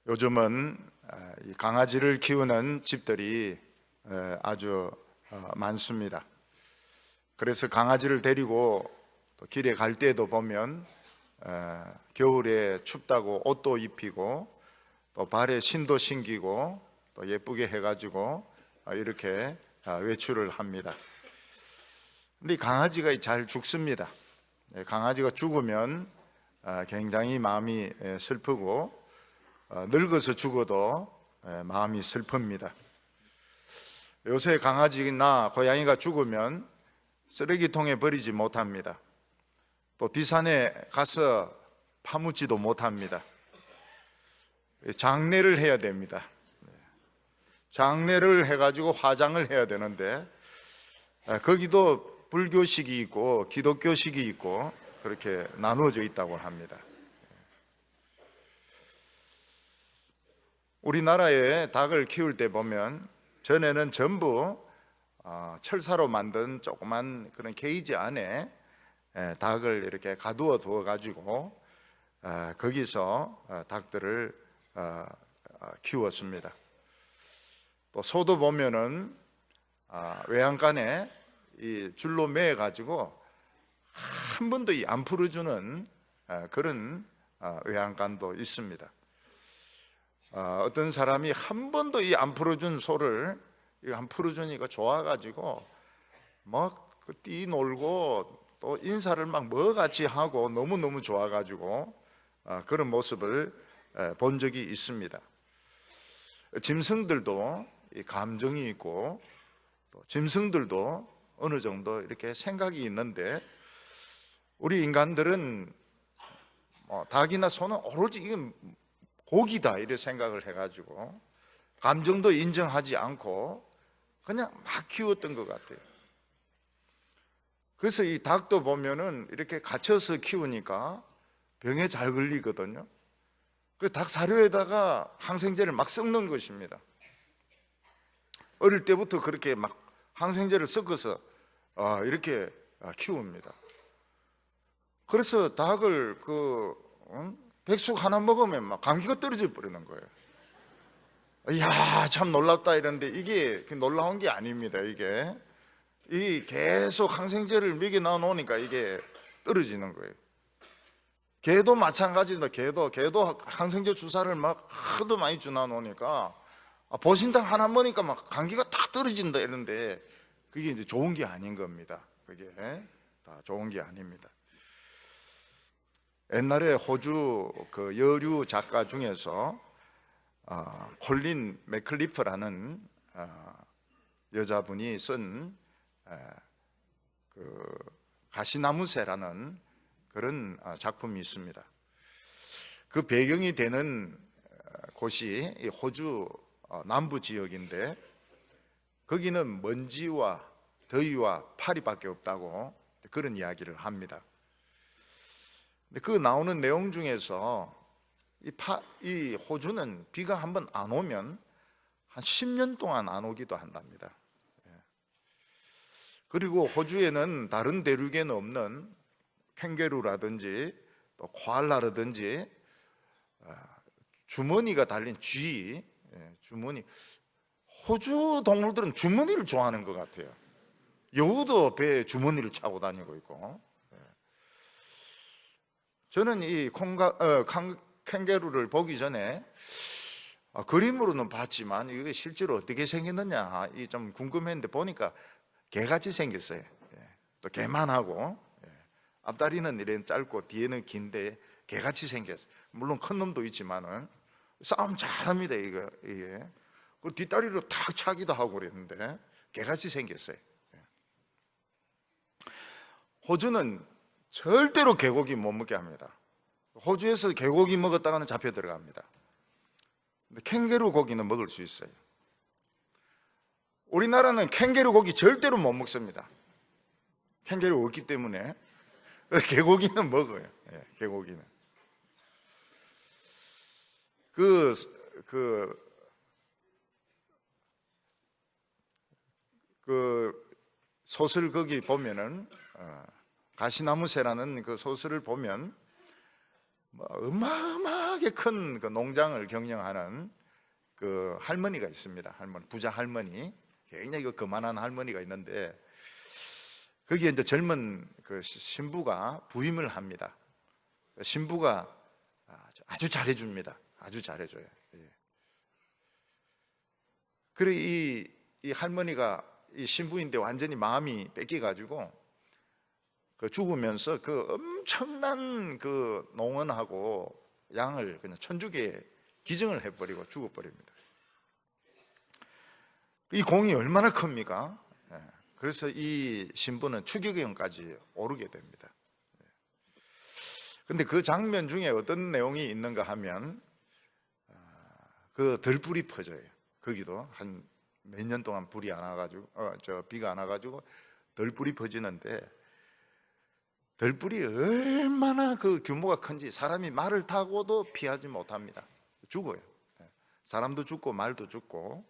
요즘은 이 강아지를 키우는 집들이 아주 많습니다. 그래서 강아지를 데리고 또 길에 갈 때도 보면 겨울에 춥다고 옷도 입히고 또 발에 신도 신기고 또 예쁘게 해가지고 이렇게 외출을 합니다. 근데 이 강아지가 잘 죽습니다. 강아지가 죽으면 굉장히 마음이 슬프고 늙어서 죽어도 마음이 슬픕니다. 요새 강아지나 고양이가 죽으면 쓰레기통에 버리지 못합니다. 또 뒷산에 가서 파묻지도 못합니다. 장례를 해야 됩니다. 장례를 해가지고 화장을 해야 되는데 거기도 불교식이 있고 기독교식이 있고 그렇게 나누어져 있다고 합니다. 우리나라에 닭을 키울 때 보면 전에는 전부 철사로 만든 조그만 그런 케이지 안에 닭을 이렇게 가두어 두어 가지고 거기서 닭들을 키웠습니다. 또 소도 보면은 외양간에 이 줄로 매어 가지고 한 번도 안 풀어주는 그런 외양간도 있습니다. 어떤 사람이 한 번도 안 풀어준 소를 안 풀어주니까 좋아가지고 막 뛰놀고 또 인사를 막 뭐같이 하고 너무너무 좋아가지고 그런 모습을 본 적이 있습니다. 짐승들도 감정이 있고 또 짐승들도 어느 정도 이렇게 생각이 있는데 우리 인간들은 닭이나 소는 오로지 이건 고기다 이렇게 생각을 해가지고 감정도 인정하지 않고 그냥 막 키웠던 것 같아요. 그래서 이 닭도 보면은 이렇게 갇혀서 키우니까 병에 잘 걸리거든요. 그 닭 사료에다가 항생제를 막 섞는 것입니다. 어릴 때부터 그렇게 막 항생제를 섞어서 이렇게 키웁니다. 그래서 닭을 백숙 하나 먹으면 막 감기가 떨어져 버리는 거예요. 이야, 참 놀랍다 이런데 이게 놀라운 게 아닙니다. 이게 계속 항생제를 먹여 넣어 놓으니까 이게 떨어지는 거예요. 개도 마찬가지입니다. 개도 항생제 주사를 막 하도 많이 주나 놓으니까 보신탕 하나 먹으니까 막 감기가 다 떨어진다 이런데 그게 이제 좋은 게 아닌 겁니다. 그게 다 좋은 게 아닙니다. 옛날에 호주 그 여류 작가 중에서 콜린 맥클리프라는 여자분이 쓴 그 가시나무새라는 그런 작품이 있습니다. 그 배경이 되는 곳이 호주 남부 지역인데 거기는 먼지와 더위와 파리밖에 없다고 그런 이야기를 합니다. 그 나오는 내용 중에서 이 호주는 비가 한번 안 오면 한 10년 동안 안 오기도 한답니다. 그리고 호주에는 다른 대륙에는 없는 캥거루라든지 또 코알라라든지 주머니가 달린 쥐, 주머니. 호주 동물들은 주머니를 좋아하는 것 같아요. 여우도 배에 주머니를 차고 다니고 있고. 저는 이 캥거루를 보기 전에 그림으로는 봤지만 이게 실제로 어떻게 생겼느냐 좀 궁금했는데 보니까 개같이 생겼어요. 또 개만하고 앞다리는 이런 짧고 뒤에는 긴데 개같이 생겼어요. 물론 큰 놈도 있지만은 싸움 잘합니다. 이게 그리고 뒷다리로 탁 차기도 하고 그랬는데 개같이 생겼어요. 호주는 절대로 개고기 못 먹게 합니다. 호주에서 개고기 먹었다가는 잡혀 들어갑니다. 근데 캥거루 고기는 먹을 수 있어요. 우리나라는 캥거루 고기 절대로 못 먹습니다. 캥거루 없기 때문에. 개고기는 먹어요. 개고기는. 소설 거기 보면은 가시나무새라는 그 소설을 보면 어마어마하게 큰 그 농장을 경영하는 그 할머니가 있습니다. 할머니, 부자 할머니, 굉장히 그 거만한 할머니가 있는데 거기에 이제 젊은 그 신부가 부임을 합니다. 신부가 아주 잘해줍니다. 아주 잘해줘요. 예. 그래 이 할머니가 이 신부인데 완전히 마음이 뺏겨가지고 그 죽으면서 그 엄청난 그 농원하고 양을 그냥 천주교에 기증을 해버리고 죽어버립니다. 이 공이 얼마나 큽니까? 예. 그래서 이 신부는 추기경까지 오르게 됩니다. 그런데 그 장면 중에 어떤 내용이 있는가 하면 그 들불이 퍼져요. 거기도 한 몇 년 동안 불이 안 와가지고 비가 안 와가지고 들불이 퍼지는데 들불이 얼마나 그 규모가 큰지 사람이 말을 타고도 피하지 못합니다. 죽어요. 사람도 죽고 말도 죽고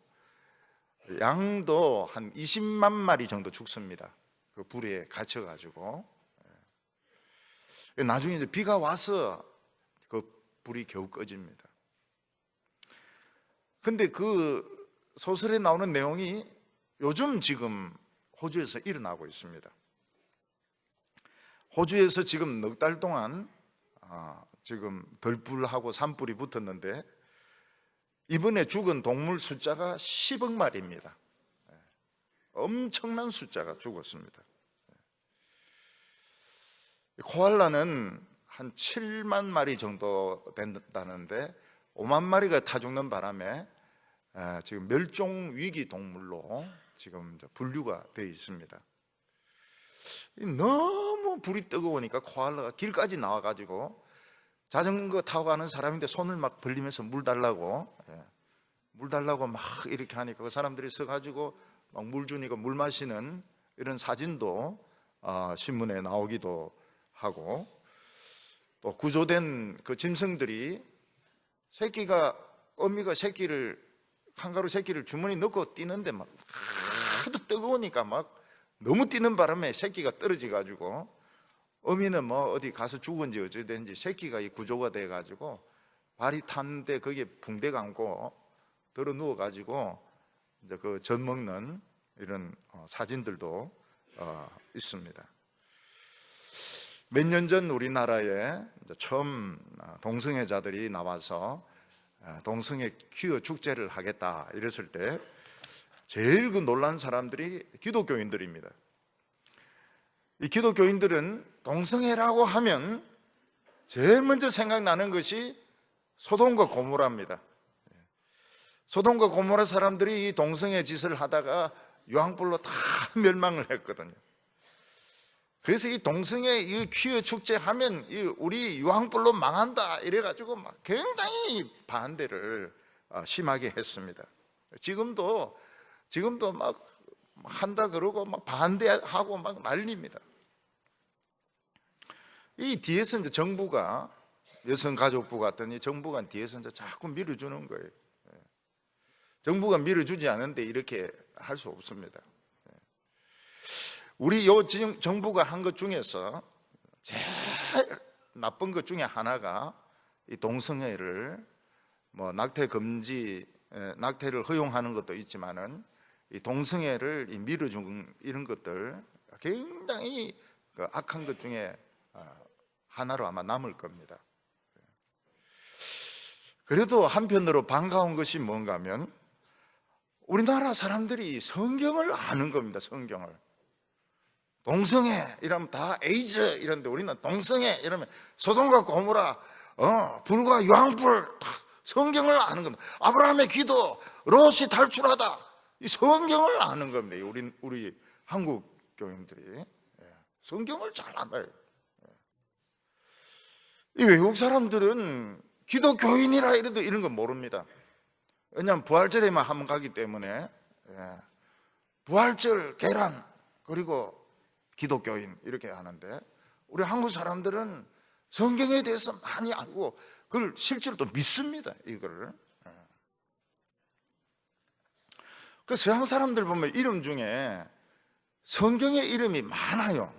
양도 한 20만 마리 정도 죽습니다. 그 불에 갇혀가지고. 나중에 이제 비가 와서 그 불이 겨우 꺼집니다. 근데 그 소설에 나오는 내용이 요즘 지금 호주에서 일어나고 있습니다. 호주에서 지금 넉 달 동안 지금 들불하고 산불이 붙었는데 이번에 죽은 동물 숫자가 10억 마리입니다. 엄청난 숫자가 죽었습니다. 코알라는 한 7만 마리 정도 된다는데 5만 마리가 타 죽는 바람에 지금 멸종 위기 동물로 지금 분류가 되어 있습니다. 너무 불이 뜨거우니까 코알라가 길까지 나와가지고 자전거 타고 가는 사람인데 손을 막 벌리면서 물 달라고 막 이렇게 하니까 그 사람들이 서가지고 막 물 주니까 물 마시는 이런 사진도 신문에 나오기도 하고, 또 구조된 그 짐승들이 어미가 칸가루 새끼를 주머니 넣고 뛰는데 막 하도 뜨거우니까 막 너무 뛰는 바람에 새끼가 떨어져 가지고 어미는 뭐 어디 가서 죽은지 어찌된지 새끼가 이 구조가 돼 가지고 발이 탔는데 거기에 붕대 감고 들어 누워 가지고 이제 그 젖 먹는 이런 사진들도 있습니다. 몇 년 전 우리나라에 처음 동성애자들이 나와서 동성애 퀴어 축제를 하겠다 이랬을 때 제일 그 놀란 사람들이 기독교인들입니다. 이 기독교인들은 동성애라고 하면 제일 먼저 생각나는 것이 소돔과 고모라입니다. 소돔과 고모라 사람들이 이 동성애 짓을 하다가 유황불로 다 멸망을 했거든요. 그래서 이 동성애 이 퀴어 축제 하면 우리 유황불로 망한다 이래가지고 막 굉장히 반대를 심하게 했습니다. 지금도 막 한다 그러고 막 반대하고 막 난립니다. 이 뒤에서 이제 정부가 여성가족부 같더니 정부가 뒤에서 이제 자꾸 밀어주는 거예요. 정부가 밀어주지 않은데 이렇게 할 수 없습니다. 우리 지금 정부가 한 것 중에서 제일 나쁜 것 중에 하나가 이 동성애를 뭐 낙태 금지, 낙태를 허용하는 것도 있지만은 이 동성애를 밀어주는 이런 것들 굉장히 그 악한 것 중에 하나로 아마 남을 겁니다. 그래도 한편으로 반가운 것이 뭔가 하면 우리나라 사람들이 성경을 아는 겁니다. 성경을. 동성애 이러면 다 에이즈 이런데 우리는 동성애 이러면 소돔과 고모라, 불과 유황불 성경을 아는 겁니다. 아브라함의 기도, 롯이 탈출하다 이 성경을 아는 겁니다. 우리 한국 교인들이 성경을 잘 알아요. 이 외국 사람들은 기독교인이라 이래도 이런 거 모릅니다. 왜냐하면 부활절에만 한번 가기 때문에 부활절 계란 그리고 기독교인 이렇게 하는데 우리 한국 사람들은 성경에 대해서 많이 알고 그걸 실제로 또 믿습니다. 이거를. 그 서양 사람들 보면 이름 중에 성경의 이름이 많아요.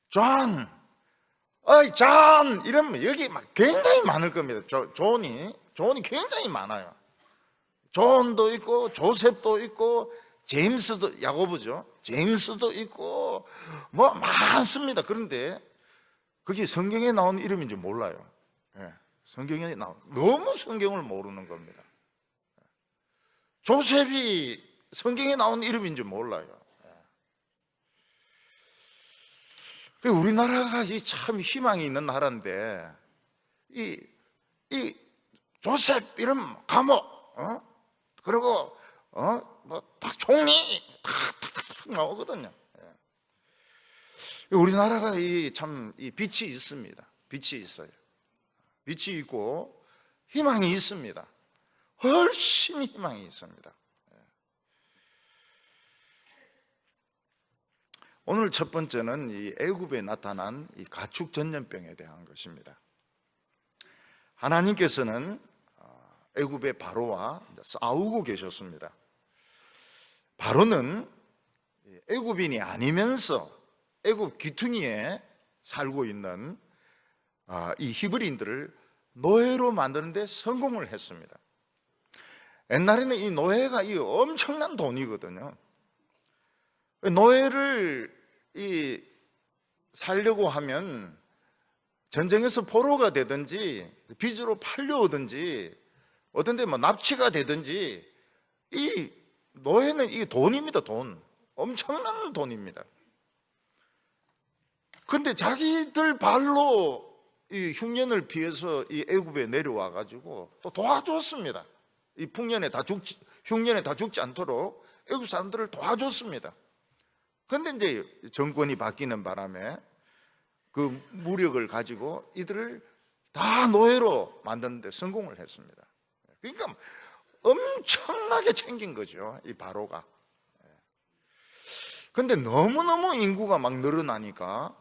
존, 어이 잔 이러면 여기 막 굉장히 많을 겁니다. 존이 굉장히 많아요. 존도 있고 조셉도 있고 제임스도, 야고보죠. 제임스도 있고 뭐 많습니다. 그런데 그게 성경에 나온 이름인지 몰라요. 성경에 너무 성경을 모르는 겁니다. 조셉이 성경에 나온 이름인지 몰라요. 우리나라가 참 희망이 있는 나라인데 이 조셉 이름 감옥, 그리고 뭐 다 총리 다 나오거든요. 우리나라가 참 빛이 있습니다. 빛이 있어요. 빛이 있고 희망이 있습니다. 훨씬 희망이 있습니다. 오늘 첫 번째는 이 애굽에 나타난 이 가축 전염병에 대한 것입니다. 하나님께서는 애굽의 바로와 싸우고 계셨습니다. 바로는 애굽인이 아니면서 애굽 귀퉁이에 살고 있는 이 히브리인들을 노예로 만드는 데 성공을 했습니다. 옛날에는 이 노예가 엄청난 돈이거든요. 노예를 살려고 하면 전쟁에서 포로가 되든지 빚으로 팔려오든지 어떤 데 뭐 납치가 되든지 이 노예는 이 돈입니다. 돈. 엄청난 돈입니다. 그런데 자기들 발로 이 흉년을 피해서 이 애굽에 내려와 가지고 또 도와줬습니다. 이 흉년에 다 죽지 않도록 애굽 사람들을 도와줬습니다. 그런데 이제 정권이 바뀌는 바람에 그 무력을 가지고 이들을 다 노예로 만드는 데 성공을 했습니다. 그러니까 엄청나게 챙긴 거죠, 이 바로가. 그런데 너무너무 인구가 막 늘어나니까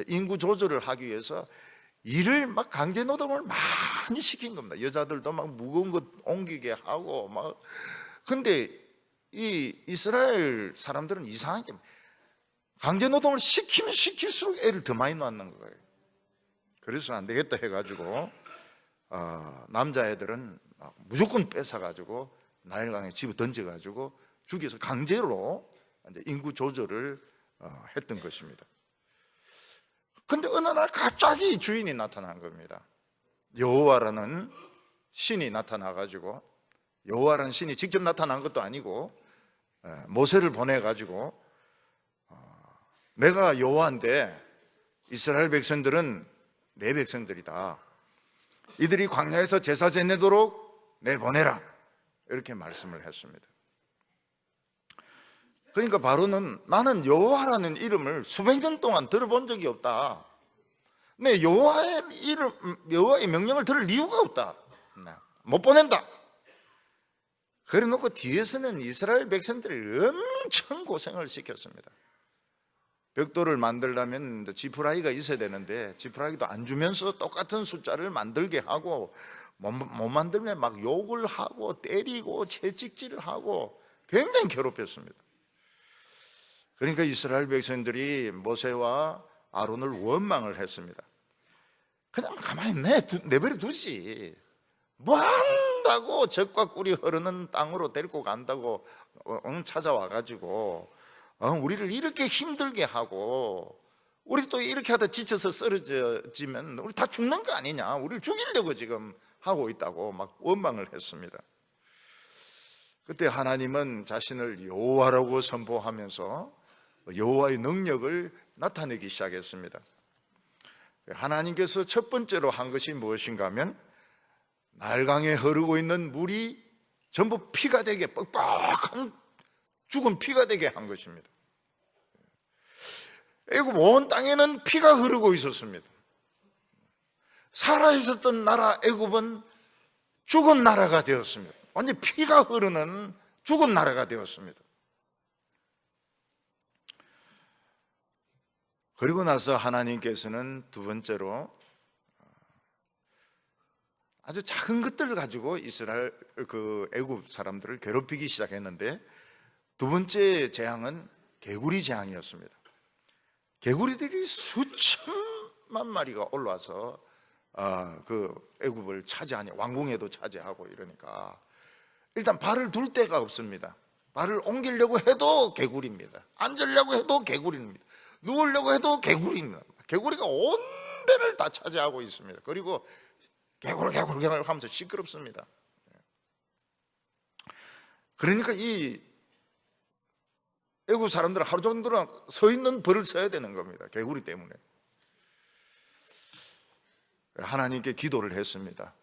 인구 조절을 하기 위해서 일을 막 강제 노동을 많이 시킨 겁니다. 여자들도 막 무거운 것 옮기게 하고 막. 근데 이 이스라엘 사람들은 이상하게 강제 노동을 시키면 시킬수록 애를 더 많이 낳는 거예요. 그래서 안 되겠다 해가지고 남자애들은 무조건 뺏어가지고 나일강에 집어 던져가지고 죽여서 강제로 인구 조절을 했던 것입니다. 근데 어느 날 갑자기 주인이 나타난 겁니다. 여호와라는 신이 나타나가지고, 여호와라는 신이 직접 나타난 것도 아니고 모세를 보내가지고 내가 여호와인데 이스라엘 백성들은 내 백성들이다. 이들이 광야에서 제사 지내도록 내보내라. 이렇게 말씀을 했습니다. 그러니까 바로는 나는 여호와라는 이름을 수백 년 동안 들어본 적이 없다. 내 여호와의 명령을 들을 이유가 없다. 못 보낸다. 그래 놓고 뒤에서는 이스라엘 백성들을 엄청 고생을 시켰습니다. 벽돌을 만들려면 지푸라기가 있어야 되는데 지푸라기도 안 주면서 똑같은 숫자를 만들게 하고 못 만들면 막 욕을 하고 때리고 채찍질을 하고 굉장히 괴롭혔습니다. 그러니까 이스라엘 백성들이 모세와 아론을 원망을 했습니다. 그냥 가만히 내버려 두지. 뭐 한다고 적과 꿀이 흐르는 땅으로 데리고 간다고 찾아와가지고 우리를 이렇게 힘들게 하고 우리 또 이렇게 하다 지쳐서 쓰러지면 우리 다 죽는 거 아니냐, 우리를 죽이려고 지금 하고 있다고 막 원망을 했습니다. 그때 하나님은 자신을 여호와라고 선포하면서 여호와의 능력을 나타내기 시작했습니다. 하나님께서 첫 번째로 한 것이 무엇인가 하면 나일강에 흐르고 있는 물이 전부 피가 되게, 뻑뻑한 죽은 피가 되게 한 것입니다. 애굽 온 땅에는 피가 흐르고 있었습니다. 살아있었던 나라 애굽은 죽은 나라가 되었습니다. 완전히 피가 흐르는 죽은 나라가 되었습니다. 그리고 나서 하나님께서는 두 번째로 아주 작은 것들을 가지고 이스라엘 애굽 사람들을 괴롭히기 시작했는데, 두 번째 재앙은 개구리 재앙이었습니다. 개구리들이 수천 10만 마리가 올라와서 그 애굽을 차지하니 왕궁에도 차지하고 이러니까 일단 발을 둘 데가 없습니다. 발을 옮기려고 해도 개구리입니다. 앉으려고 해도 개구리입니다. 누우려고 해도 개구리입니다. 개구리가 온 데를 다 차지하고 있습니다. 그리고 개굴 하면서 시끄럽습니다. 그러니까 이 애국 사람들은 하루 종일 서 있는 벌을 써야 되는 겁니다. 개구리 때문에. 하나님께 기도를 했습니다.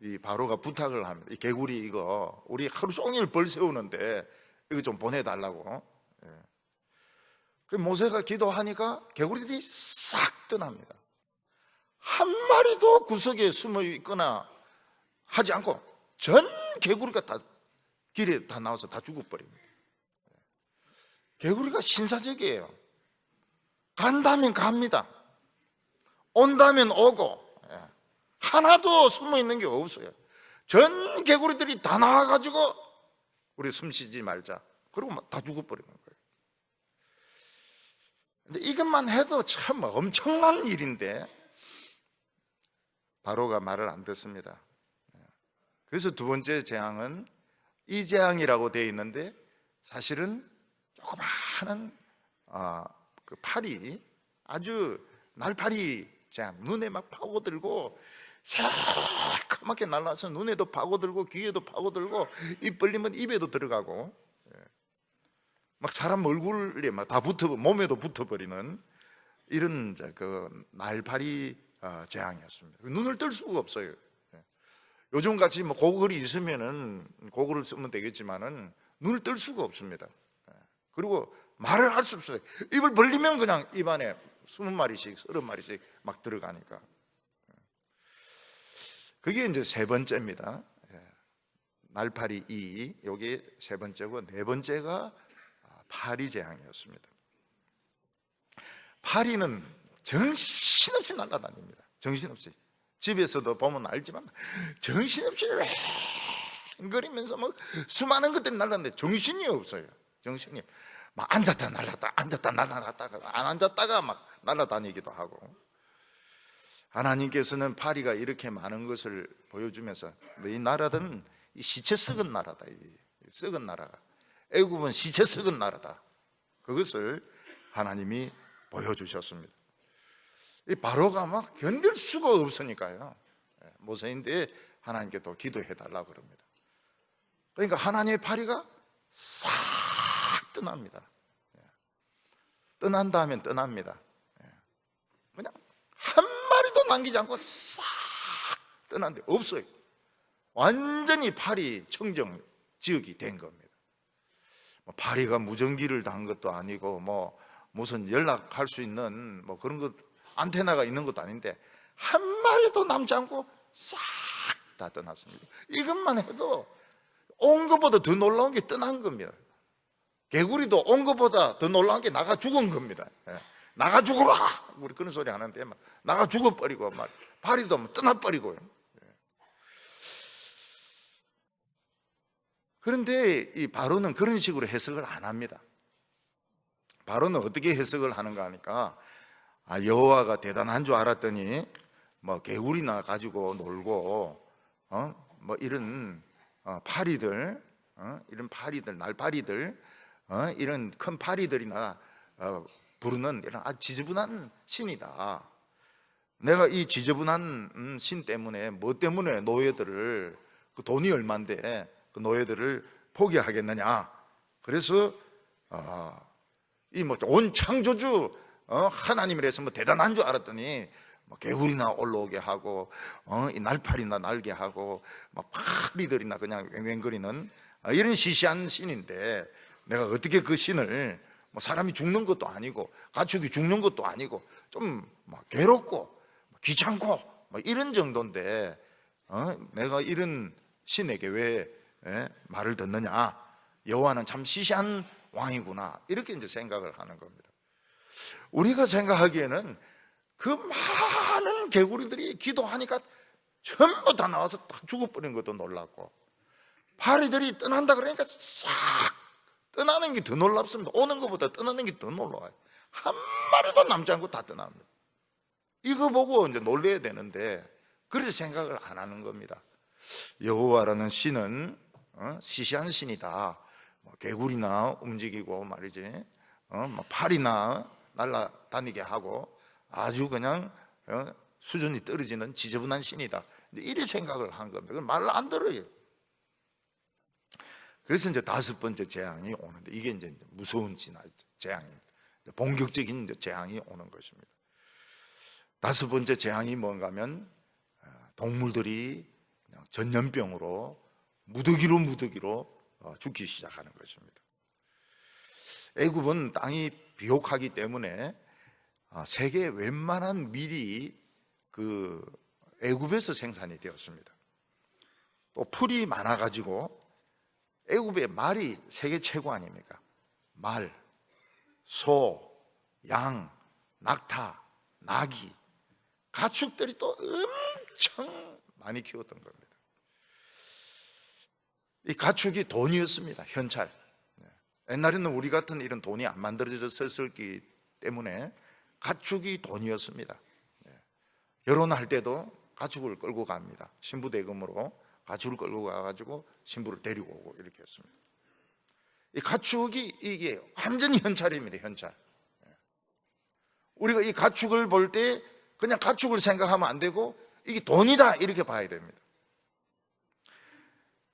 이 바로가 부탁을 합니다. 이 개구리 이거 우리 하루 종일 벌 세우는데 이거 좀 보내달라고. 그 모세가 기도하니까 개구리들이 싹 떠납니다. 한 마리도 구석에 숨어 있거나 하지 않고 전 개구리가 다 길에 다 나와서 다 죽어버립니다. 개구리가 신사적이에요. 간다면 갑니다. 온다면 오고 하나도 숨어 있는 게 없어요. 전 개구리들이 다 나와가지고 우리 숨 쉬지 말자. 그리고 다 죽어버리는 거예요. 근데 이것만 해도 참 엄청난 일인데 바로가 말을 안 듣습니다. 그래서 두 번째 재앙은 이 재앙이라고 되어 있는데 사실은 조그마한 그 파리, 아주 날파리 재앙, 눈에 막 파고들고 새까맣게 날라서 눈에도 파고들고 귀에도 파고들고 입 벌리면 입에도 들어가고 막 사람 얼굴에 막 다 몸에도 붙어버리는 이런 그 날파리 재앙이었습니다. 눈을 뜰 수가 없어요. 요즘 같이 뭐 고글이 있으면은 고글을 쓰면 되겠지만은 눈을 뜰 수가 없습니다. 그리고 말을 할 수 없어요. 입을 벌리면 그냥 입 안에 20마리씩 30마리씩 막 들어가니까. 그게 이제 세 번째입니다. 날파리 2, 여기 세 번째고 네 번째가 파리 재앙이었습니다. 파리는 정신없이 날아다닙니다. 정신없이. 집에서도 보면 알지만 정신없이 왱거리면서 뭐 수많은 것들이 날아다니는데 정신이 없어요. 정신이 막 앉았다 날았다 앉았다 날아갔다가 안 앉았다가 막 날아다니기도 하고. 하나님께서는 파리가 이렇게 많은 것을 보여주면서 너희 나라는 이 시체 썩은 나라다. 이 썩은 나라가 애굽은 시체 썩은 나라다. 그것을 하나님이 보여주셨습니다. 이 바로가 막 견딜 수가 없으니까요. 모세인데 하나님께 또 기도해 달라고 그럽니다. 그러니까 하나님의 파리가 싹 떠납니다. 떠난다면 떠납니다. 그냥 한 마리도 남기지 않고 싹 떠난데 없어요. 완전히 파리 청정 지역이 된 겁니다. 파리가 무전기를 단 것도 아니고 뭐 무슨 연락할 수 있는 뭐 그런 것 안테나가 있는 것도 아닌데 한 마리도 남지 않고 싹 다 떠났습니다. 이것만 해도 온 것보다 더 놀라운 게 떠난 겁니다. 개구리도 온 것보다 더 놀라운 게 나가 죽은 겁니다. 나가 죽어라! 우리 그런 소리 하는데 막 나가 죽어버리고 막 파리도 막 떠나버리고요. 그런데 이 바로는 그런 식으로 해석을 안 합니다. 바로는 어떻게 해석을 하는가 하니까 여호와가 대단한 줄 알았더니 뭐 개구리나 가지고 놀고 뭐 이런 파리들 이런 파리들 날파리들 이런 큰 파리들이나 부르는 이런 아주 지저분한 신이다. 내가 이 지저분한 신 때문에 뭐 때문에 노예들을 그 돈이 얼만데 그 노예들을 포기하겠느냐. 그래서 이 뭐 온 창조주 하나님이라서 뭐 대단한 줄 알았더니 뭐 개구리나 올라오게 하고 이 날파리나 날게 하고 막 파리들이나 그냥 왱왱거리는 이런 시시한 신인데 내가 어떻게 그 신을 뭐 사람이 죽는 것도 아니고 가축이 죽는 것도 아니고 좀 막 괴롭고 귀찮고 뭐 이런 정도인데 내가 이런 신에게 왜 말을 듣느냐. 여호와는 참 시시한 왕이구나. 이렇게 이제 생각을 하는 겁니다. 우리가 생각하기에는 그 많은 개구리들이 기도하니까 전부 다 나와서 딱 죽어버린 것도 놀랍고 파리들이 떠난다 그러니까 싹 떠나는 게 더 놀랍습니다. 오는 것보다 떠나는 게 더 놀라워요. 한 마리도 남지 않고 다 떠납니다. 이거 보고 이제 놀래야 되는데 그래서 생각을 안 하는 겁니다. 여호와라는 신은 시시한 신이다. 개구리나 움직이고 말이지, 팔이나 날아다니게 하고 아주 그냥 수준이 떨어지는 지저분한 신이다. 이런 생각을 한 겁니다. 그럼 말을 안 들어요. 그래서 이제 5번째 재앙이 오는데 이게 이제 무서운 재앙입니다. 본격적인 재앙이 오는 것입니다. 5번째 재앙이 뭔가 하면 동물들이 그냥 전염병으로 무더기로 죽기 시작하는 것입니다. 애굽은 땅이 비옥하기 때문에 세계 웬만한 밀이 그 애굽에서 생산이 되었습니다. 또 풀이 많아가지고 애굽의 말이 세계 최고 아닙니까? 말, 소, 양, 낙타, 나귀, 가축들이 또 엄청 많이 키웠던 겁니다. 이 가축이 돈이었습니다. 현찰. 옛날에는 우리 같은 이런 돈이 안 만들어졌었기 때문에 가축이 돈이었습니다. 결혼할 때도 가축을 끌고 갑니다. 신부대금으로 가축을 끌고 가가지고 신부를 데리고 오고 이렇게 했습니다. 이 가축이 이게 완전히 현찰입니다. 현찰. 우리가 이 가축을 볼 때 그냥 가축을 생각하면 안 되고 이게 돈이다 이렇게 봐야 됩니다.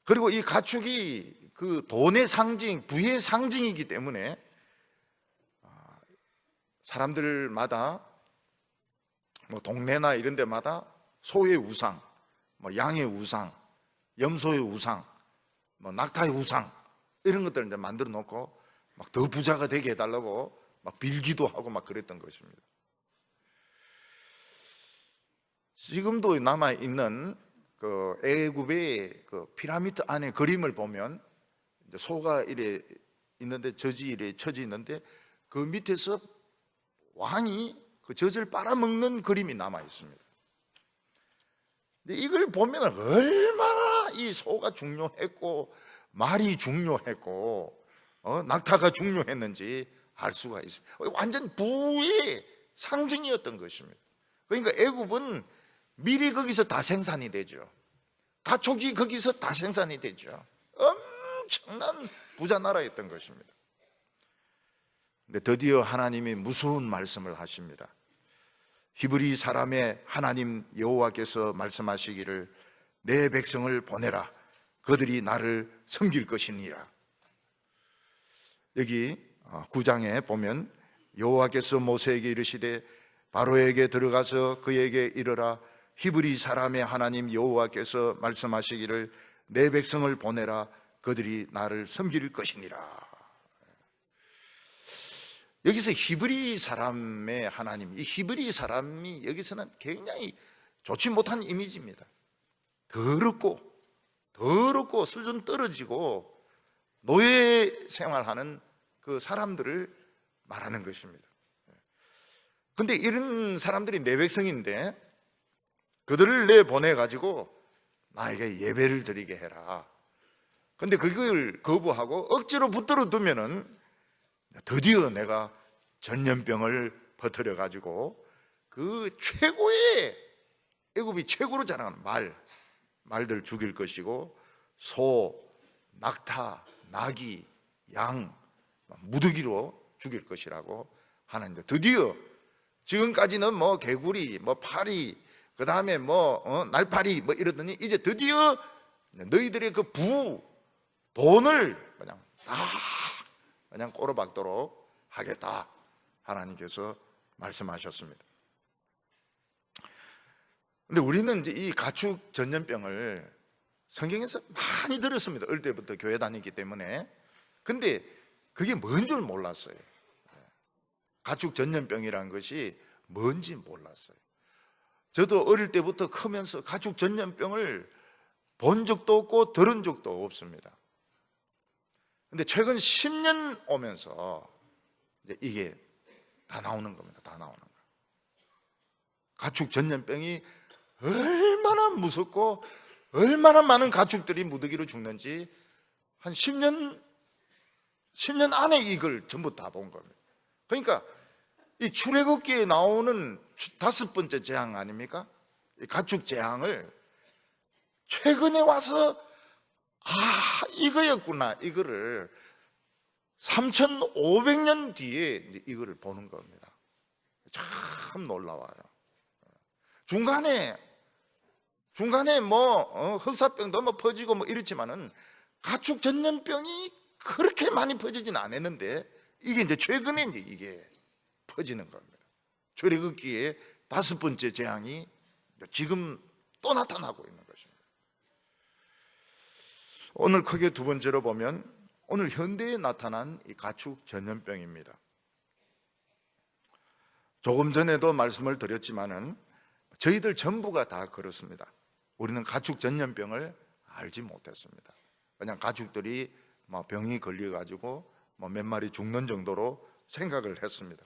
그리고 이 가축이 그 돈의 상징, 부의 상징이기 때문에 사람들마다 뭐 동네나 이런 데마다 소의 우상, 뭐 양의 우상, 염소의 우상, 뭐 낙타의 우상 이런 것들을 이제 만들어 놓고 막 더 부자가 되게 해달라고 막 빌기도 하고 막 그랬던 것입니다. 지금도 남아 있는 그 애굽의 그 피라미드 안에 그림을 보면 이제 소가 이래 있는데 젖이 이래 쳐져 있는데 그 밑에서 왕이 그 젖을 빨아먹는 그림이 남아 있습니다. 근데 이걸 보면 얼마나 이 소가 중요했고 말이 중요했고 낙타가 중요했는지 알 수가 있습니다. 완전 부의 상징이었던 것입니다. 그러니까 애굽은 밀이 거기서 다 생산이 되죠. 가축이 거기서 다 생산이 되죠. 엄청난 부자 나라였던 것입니다. 근데 드디어 하나님이 무서운 말씀을 하십니다. 히브리 사람의 하나님 여호와께서 말씀하시기를 내 백성을 보내라. 그들이 나를 섬길 것이니라. 여기 9장에 보면 여호와께서 모세에게 이르시되 바로에게 들어가서 그에게 이르라. 히브리 사람의 하나님 여호와께서 말씀하시기를 내 백성을 보내라. 그들이 나를 섬길 것이니라. 여기서 히브리 사람의 하나님, 이 히브리 사람이 여기서는 굉장히 좋지 못한 이미지입니다. 더럽고 수준 떨어지고 노예 생활하는 그 사람들을 말하는 것입니다. 그런데 이런 사람들이 내 백성인데 그들을 내보내가지고 나에게 예배를 드리게 해라. 그런데 그걸 거부하고 억지로 붙들어 두면은 드디어 내가 전염병을 퍼뜨려가지고 그 최고의 애굽이 최고로 자랑하는 말들 죽일 것이고 소, 낙타, 나귀, 양, 무더기로 죽일 것이라고 하는데 드디어 지금까지는 뭐 개구리, 뭐 파리, 그 다음에 뭐 날파리 뭐 이러더니 이제 드디어 너희들의 그 돈을 그냥 꼬로박도록 하겠다 하나님께서 말씀하셨습니다. 근데 우리는 이제 이 가축 전염병을 성경에서 많이 들었습니다. 어릴 때부터 교회 다니기 때문에. 근데 그게 뭔 줄 몰랐어요. 가축 전염병이라는 것이 뭔지 몰랐어요. 저도 어릴 때부터 크면서 가축 전염병을 본 적도 없고 들은 적도 없습니다. 근데 최근 10년 오면서 이제 이게 다 나오는 겁니다. 다 나오는 거예요. 가축 전염병이 얼마나 무섭고 얼마나 많은 가축들이 무더기로 죽는지 한 10년 안에 이걸 전부 다 본 겁니다. 그러니까 이 출애굽기에 나오는 다섯 번째 재앙 아닙니까? 이 가축 재앙을 최근에 와서 이거였구나, 이거를 3,500년 뒤에 이제 이거를 보는 겁니다. 참 놀라워요. 중간에 뭐 흑사병도 뭐 퍼지고 뭐 이렇지만은 가축 전염병이 그렇게 많이 퍼지진 않았는데 이게 이제 최근에 이제 이게 퍼지는 겁니다. 출애굽기에 다섯 번째 재앙이 지금 또 나타나고 있는 것입니다. 오늘 크게 두 번째로 보면 오늘 현대에 나타난 이 가축 전염병입니다. 조금 전에도 말씀을 드렸지만은 저희들 전부가 다 그렇습니다. 우리는 가축 전염병을 알지 못했습니다. 그냥 가축들이 뭐 병이 걸려가지고 뭐 몇 마리 죽는 정도로 생각을 했습니다.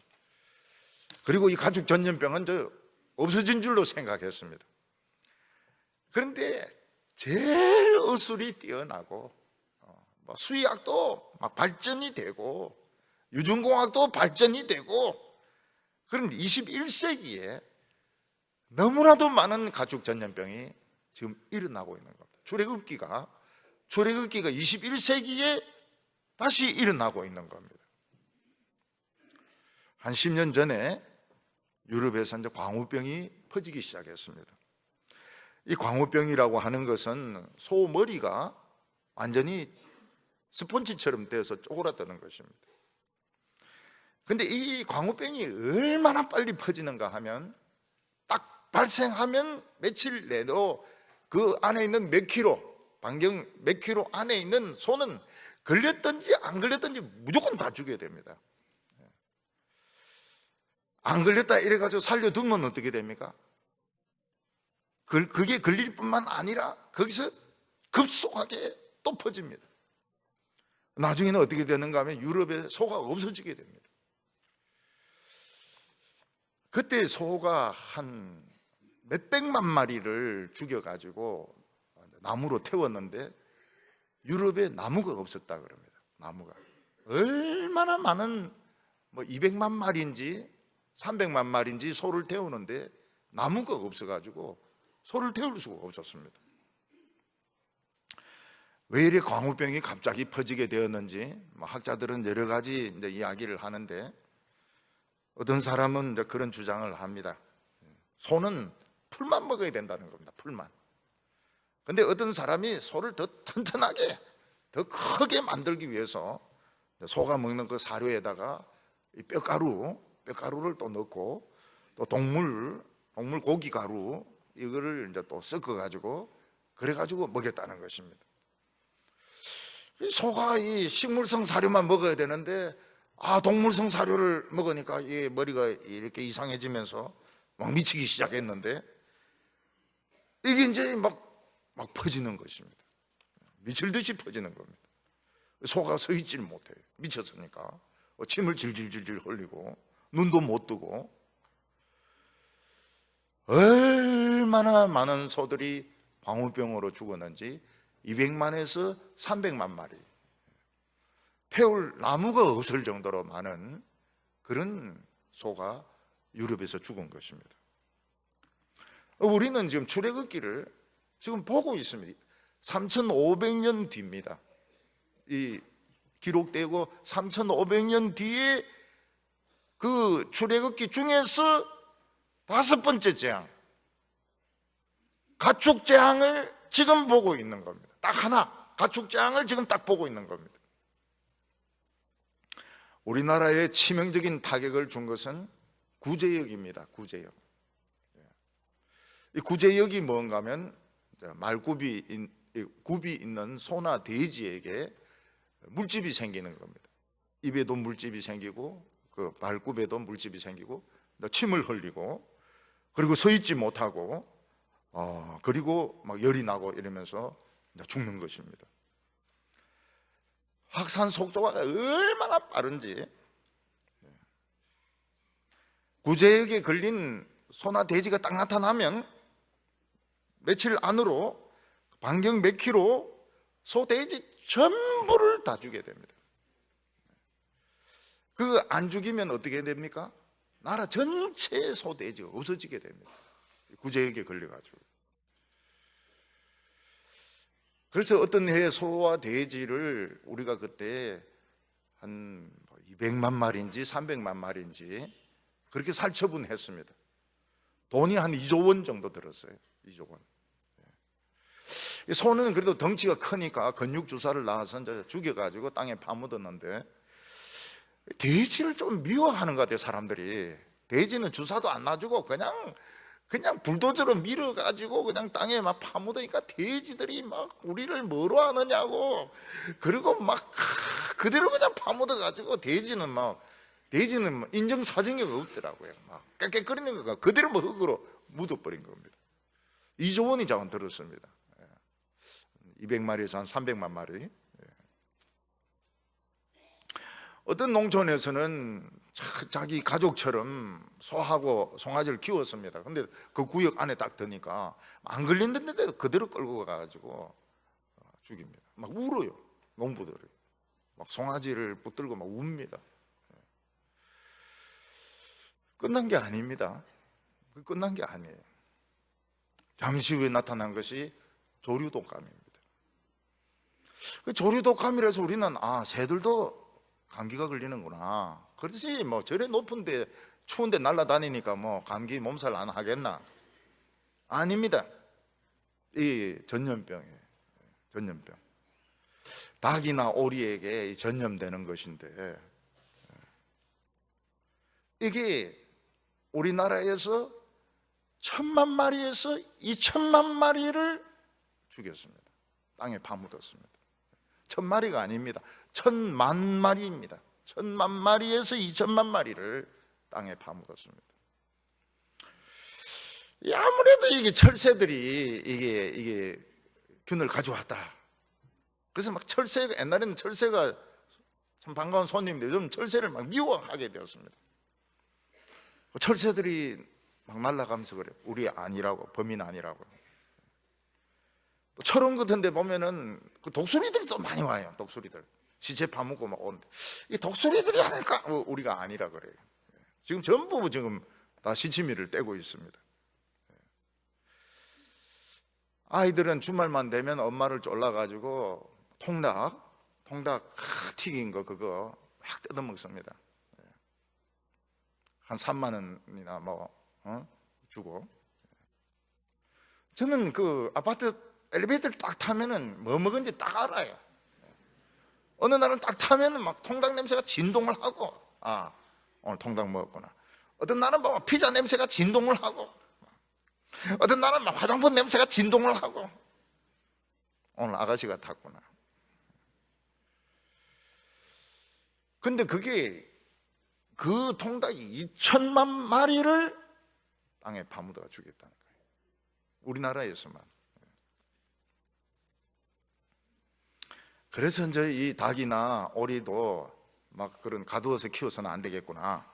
그리고 이 가축 전염병은 없어진 줄로 생각했습니다. 그런데 제일 의술이 뛰어나고 뭐 수의학도 막 발전이 되고 유전공학도 발전이 되고 그런데 21세기에 너무나도 많은 가축 전염병이 지금 일어나고 있는 겁니다. 출애굽기가 21세기에 다시 일어나고 있는 겁니다. 한 10년 전에 유럽에서 이제 광우병이 퍼지기 시작했습니다. 이 광우병이라고 하는 것은 소 머리가 완전히 스펀지처럼 되어서 쪼그라드는 것입니다. 근데 이 광우병이 얼마나 빨리 퍼지는가 하면 딱 발생하면 며칠 내도 그 안에 있는 몇 킬로, 반경 몇 킬로 안에 있는 소는 걸렸든지 안 걸렸든지 무조건 다 죽여야 됩니다. 안 걸렸다 이래가지고 살려두면 어떻게 됩니까? 그게 걸릴 뿐만 아니라 거기서 급속하게 또 퍼집니다. 나중에는 어떻게 되는가 하면 유럽에 소가 없어지게 됩니다. 그때 소가 한 몇백만 마리를 죽여가지고 나무로 태웠는데 유럽에 나무가 없었다 그럽니다. 나무가 얼마나 많은 뭐 200만 마리인지 300만 마리인지 소를 태우는데 나무가 없어가지고 소를 태울 수가 없었습니다. 왜 이래 광우병이 갑자기 퍼지게 되었는지 학자들은 여러 가지 이제 이야기를 하는데 어떤 사람은 이제 그런 주장을 합니다. 소는 풀만 먹어야 된다는 겁니다. 풀만. 근데 어떤 사람이 소를 더 튼튼하게 더 크게 만들기 위해서 소가 먹는 그 사료에다가 이 뼈가루를 또 넣고 또 동물 고기 가루 이거를 이제 또 섞어 가지고 그래 가지고 먹였다는 것입니다. 소가 이 식물성 사료만 먹어야 되는데 동물성 사료를 먹으니까 이 머리가 이렇게 이상해지면서 막 미치기 시작했는데 이게 이제 막 퍼지는 것입니다. 미칠 듯이 퍼지는 겁니다. 소가 서 있지를 못해요. 미쳤으니까 침을 질질질질 흘리고 눈도 못 뜨고 얼마나 많은 소들이 광우병으로 죽었는지 200만에서 300만 마리 태울 나무가 없을 정도로 많은 그런 소가 유럽에서 죽은 것입니다. 우리는 지금 출애굽기를 지금 보고 있습니다. 3,500년 뒤입니다. 이 기록되고 3,500년 뒤에 그 출애굽기 중에서 다섯 번째 재앙, 가축 재앙을 지금 보고 있는 겁니다. 딱 하나, 가축 재앙을 지금 딱 보고 있는 겁니다. 우리나라에 치명적인 타격을 준 것은 구제역입니다. 구제역. 이 구제역이 뭔가 하면 말굽이 굽이 있는 소나 돼지에게 물집이 생기는 겁니다. 입에도 물집이 생기고 그 발굽에도 물집이 생기고 침을 흘리고 그리고 서 있지 못하고 그리고 막 열이 나고 이러면서 죽는 것입니다. 확산 속도가 얼마나 빠른지 구제역에 걸린 소나 돼지가 딱 나타나면 며칠 안으로 반경 몇 킬로 소, 돼지 전부를 다 죽게 됩니다. 그 안 죽이면 어떻게 됩니까? 나라 전체의 소돼지가 없어지게 됩니다. 구제역에 걸려가지고. 그래서 어떤 해에 소와 돼지를 우리가 그때 한 200만 마리인지 300만 마리인지 그렇게 살처분했습니다. 돈이 한 2조 원 정도 들었어요. 2조 원. 소는 그래도 덩치가 크니까 근육 주사를 놔서 이제 죽여가지고 땅에 파묻었는데, 돼지를 좀 미워하는 것 같아요, 사람들이. 돼지는 주사도 안 놔주고 그냥 불도저로 밀어가지고 그냥 땅에 막 파묻으니까 돼지들이 막 우리를 뭐로 하느냐고, 그리고 막 그대로 그냥 파묻어가지고 돼지는 인정사정이 없더라고요. 막 깨끗거리는 거가 그대로 뭐 흙으로 묻어버린 겁니다. 2조 원이 자원 들었습니다. 200마리에서 한 300만 마리. 어떤 농촌에서는 자기 가족처럼 소하고 송아지를 키웠습니다. 근데 그 구역 안에 딱 드니까 안 걸린다는데도 그대로 끌고 가가지고 죽입니다. 막 울어요, 농부들이. 막 송아지를 붙들고 막 웁니다. 끝난 게 아닙니다. 끝난 게 아니에요. 잠시 후에 나타난 것이 조류독감입니다. 조류독감이라서 우리는 새들도 감기가 걸리는구나. 그렇지, 뭐 저래 높은데 추운데 날아다니니까 뭐 감기 몸살 안 하겠나? 아닙니다. 이 전염병이에요. 전염병. 닭이나 오리에게 전염되는 것인데, 이게 우리나라에서 1000만 마리에서 2000만 마리를 죽였습니다. 땅에 파묻었습니다. 1000마리가 아닙니다. 1000만 마리입니다. 1000만 마리에서 2000만 마리를 땅에 파묻었습니다. 아무래도 이게 철새들이 이게 균을 가져왔다. 그래서 막 옛날에는 철새가 참 반가운 손님인데 요즘 철새를 막 미워하게 되었습니다. 철새들이 막 날아가면서 그래요. 우리 아니라고, 범인 아니라고. 철원 같은 데 보면은 그 독수리들이 또 많이 와요. 독수리들 시체 파묻고 막 오는데, 이 독수리들이 아닐까? 우리가 아니라 그래요. 지금 전부 다 시치미를 떼고 있습니다. 아이들은 주말만 되면 엄마를 쫄라가지고 통닭 튀긴 거 그거 확 뜯어 먹습니다. 한 3만 원이나 주고. 저는 그 아파트 엘리베이터를 딱 타면은 뭐 먹은지 딱 알아요. 어느 날은 딱 타면은 막 통닭 냄새가 진동을 하고, 오늘 통닭 먹었구나. 어떤 날은 막 피자 냄새가 진동을 하고, 어떤 날은 막 화장품 냄새가 진동을 하고, 오늘 아가씨가 탔구나. 근데 그 통닭이 2000만 마리를 땅에 파묻어 죽였다는 거예요. 우리나라에서만. 그래서 이제 이 닭이나 오리도 막 그런 가두어서 키워서는 안 되겠구나.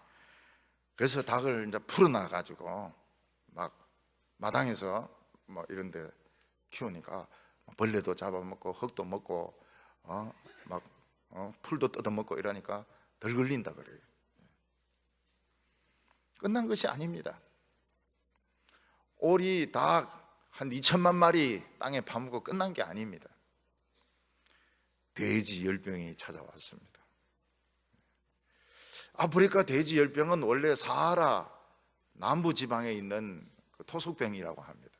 그래서 닭을 이제 풀어놔 가지고 막 마당에서 뭐 이런 데 키우니까 벌레도 잡아먹고 흙도 먹고 풀도 뜯어먹고 이러니까 덜 걸린다 그래요. 끝난 것이 아닙니다. 오리, 닭 한 2000만 마리 땅에 파묻고 끝난 게 아닙니다. 돼지 열병이 찾아왔습니다. 아프리카 돼지 열병은 원래 사하라 남부 지방에 있는 그 토속병이라고 합니다.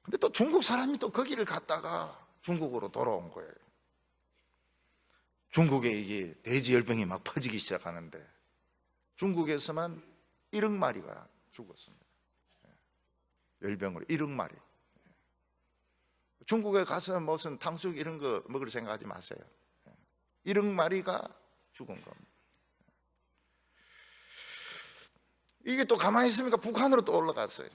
근데 또 중국 사람이 또 거기를 갔다가 중국으로 돌아온 거예요. 중국에 이게 돼지 열병이 막 퍼지기 시작하는데 중국에서만 1억 마리가 죽었습니다. 열병으로 1억 마리. 중국에 가서 무슨 탕수육 이런 거 먹을 생각하지 마세요. 1억 마리가 죽은 겁니다. 이게 또 가만히 있으니까 북한으로 또 올라갔어요.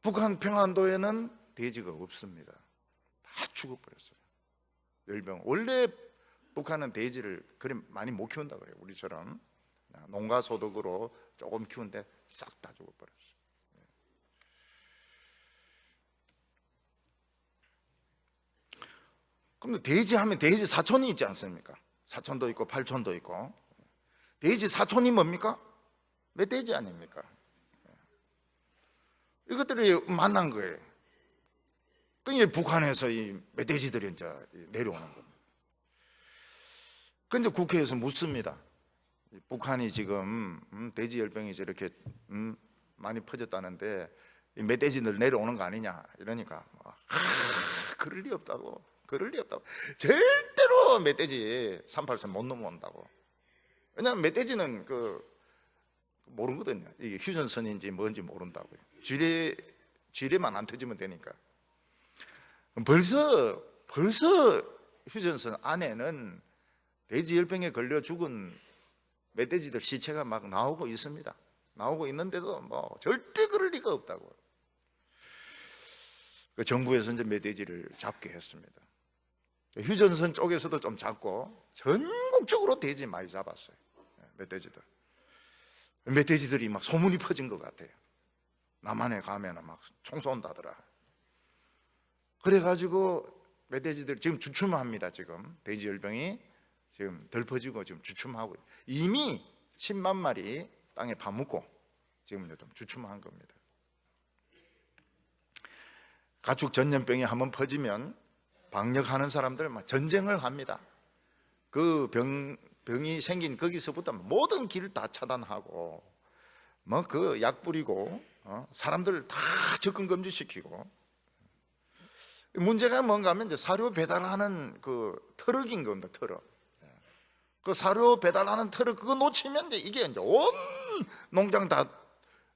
북한 평안도에는 돼지가 없습니다. 다 죽어버렸어요. 열병. 원래 북한은 돼지를 그리 많이 못 키운다 그래요. 우리처럼 농가 소득으로 조금 키운데 싹 다 죽어버렸어요. 그럼 돼지 하면 돼지 사촌이 있지 않습니까? 사촌도 있고 팔촌도 있고. 돼지 사촌이 뭡니까? 멧돼지 아닙니까? 이것들이 만난 거예요. 그러니까 북한에서 이 멧돼지들이 이제 내려오는 겁니다. 근데 국회에서 묻습니다. 북한이 지금 돼지 열병이 저렇게 많이 퍼졌다는데 이 멧돼지들 내려오는 거 아니냐 이러니까 그럴 리 없다고, 그럴 리 없다고. 절대로 멧돼지 383 못 넘어온다고. 왜냐하면 멧돼지는 모르거든요. 이게 휴전선인지 뭔지 모른다고요. 지뢰만 안 터지면 되니까. 벌써 휴전선 안에는 돼지 열병에 걸려 죽은 멧돼지들 시체가 막 나오고 있습니다. 나오고 있는데도 뭐 절대 그럴 리가 없다고. 정부에서 이제 멧돼지를 잡게 했습니다. 휴전선 쪽에서도 좀 잡고 전국적으로 돼지 많이 잡았어요. 멧돼지들이 막 소문이 퍼진 것 같아요. 남한에 가면은 막 총 쏜다더라. 그래가지고 멧돼지들 지금 주춤합니다. 지금 돼지 열병이 지금 덜 퍼지고 지금 주춤하고 이미 10만 마리 땅에 파묻고 지금 좀 주춤한 겁니다. 가축 전염병이 한번 퍼지면 방역하는 사람들 막 전쟁을 합니다. 그 병이 생긴 거기서부터 모든 길을 다 차단하고 뭐 그 약 뿌리고 사람들 다 접근 금지시키고. 문제가 뭔가 하면 이제 사료 배달하는 그 트럭인 겁니다. 트럭. 그 사료 배달하는 트럭 그거 놓치면 이게 이제 온 농장 다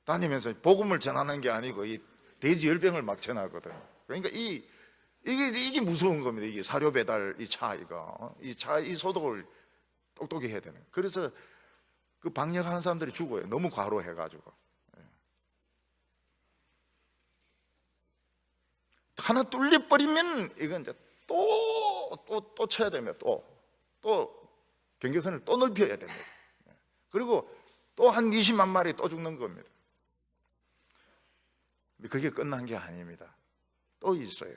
다니면서 복음을 전하는 게 아니고 이 돼지 열병을 막 전하거든. 그러니까 이게 무서운 겁니다. 이게 사료 배달 이 차 이 소독을 똑똑히 해야 되는. 그래서 그 방역하는 사람들이 죽어요. 너무 과로해가지고. 하나 뚫려버리면 이건 이제 또 쳐야 되면 또 경계선을 또 넓혀야 됩니다. 그리고 또 한 20만 마리 또 죽는 겁니다. 그게 끝난 게 아닙니다. 또 있어요.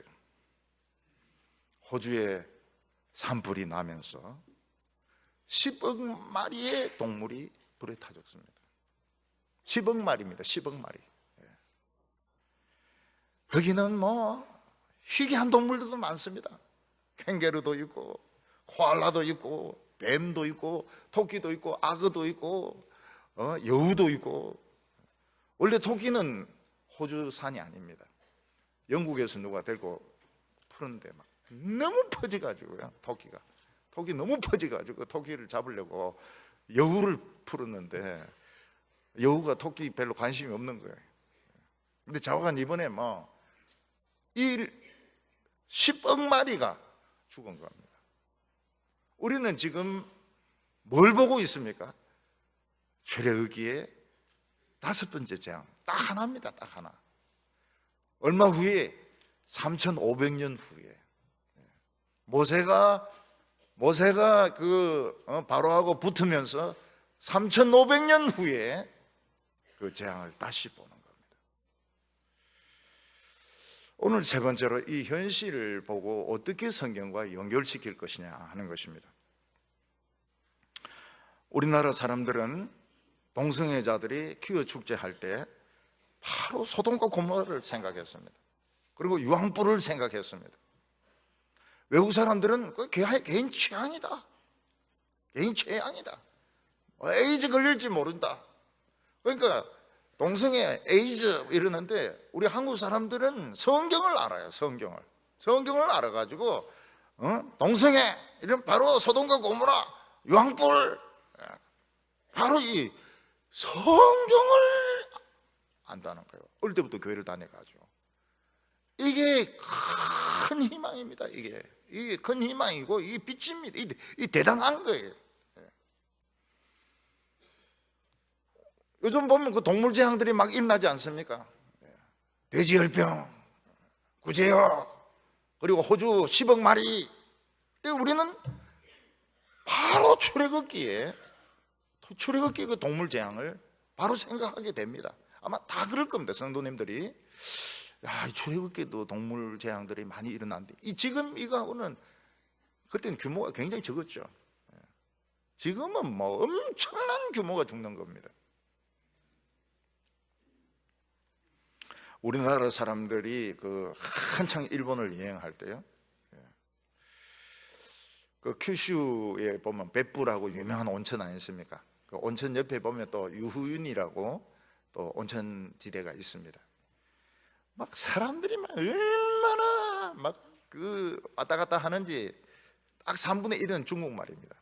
호주에 산불이 나면서 10억 마리의 동물이 불에 타 죽습니다. 10억 마리입니다. 10억 마리. 거기는 뭐 희귀한 동물들도 많습니다. 캥거루도 있고 코알라도 있고 뱀도 있고 토끼도 있고 악어도 있고 여우도 있고. 원래 토끼는 호주산이 아닙니다. 영국에서 누가 데리고 푸는데 막 너무 퍼져가지고요. 토끼 너무 퍼져가지고 토끼를 잡으려고 여우를 풀었는데 여우가 토끼 별로 관심이 없는 거예요. 근데 좌우간 이번에 뭐 10억 마리가 죽은 겁니다. 우리는 지금 뭘 보고 있습니까? 출애굽기의 5번째 재앙 딱 하나입니다. 딱 하나. 얼마 후에 3,500년 후에 모세가 바로하고 붙으면서 3,500년 후에 그 재앙을 다시 보는 겁니다. 오늘 세 번째로 이 현실을 보고 어떻게 성경과 연결시킬 것이냐 하는 것입니다. 우리나라 사람들은 동성애자들이 퀴어 축제할 때 바로 소돔과 고모라를 생각했습니다. 그리고 유황불을 생각했습니다. 외국 사람들은 그 개인 취향이다. 개인 취향이다. 에이즈 걸릴지 모른다. 그러니까 동성애, 에이즈 이러는데 우리 한국 사람들은 성경을 알아요. 성경을 알아가지고 동성애 이런 바로 소돔과 고모라, 유황불, 바로 이 성경을 안다는 거예요. 어릴 때부터 교회를 다녀가지고. 이게 큰 희망입니다. 이게 큰 희망이고 이게 빛입니다. 이 대단한 거예요. 요즘 보면 그 동물 재앙들이 막 일어나지 않습니까? 돼지 열병, 구제역, 그리고 호주 10억 마리. 우리는 바로 출애굽기에 그 동물 재앙을 바로 생각하게 됩니다. 아마 다 그럴 겁니다. 성도님들이. 야, 출애굽기도 동물 재앙들이 많이 일어났는데 지금 이거하고는 그때는 규모가 굉장히 적었죠. 지금은 뭐 엄청난 규모가 죽는 겁니다. 우리나라 사람들이 그 한창 일본을 여행할 때요, 그 큐슈에 보면 벳부라고 유명한 온천 아니십니까? 그 온천 옆에 보면 또 유후윤이라고 또 온천 지대가 있습니다. 막 사람들이 막 얼마나 막 그 왔다 갔다 하는지, 딱 3분의 1은 중국말입니다.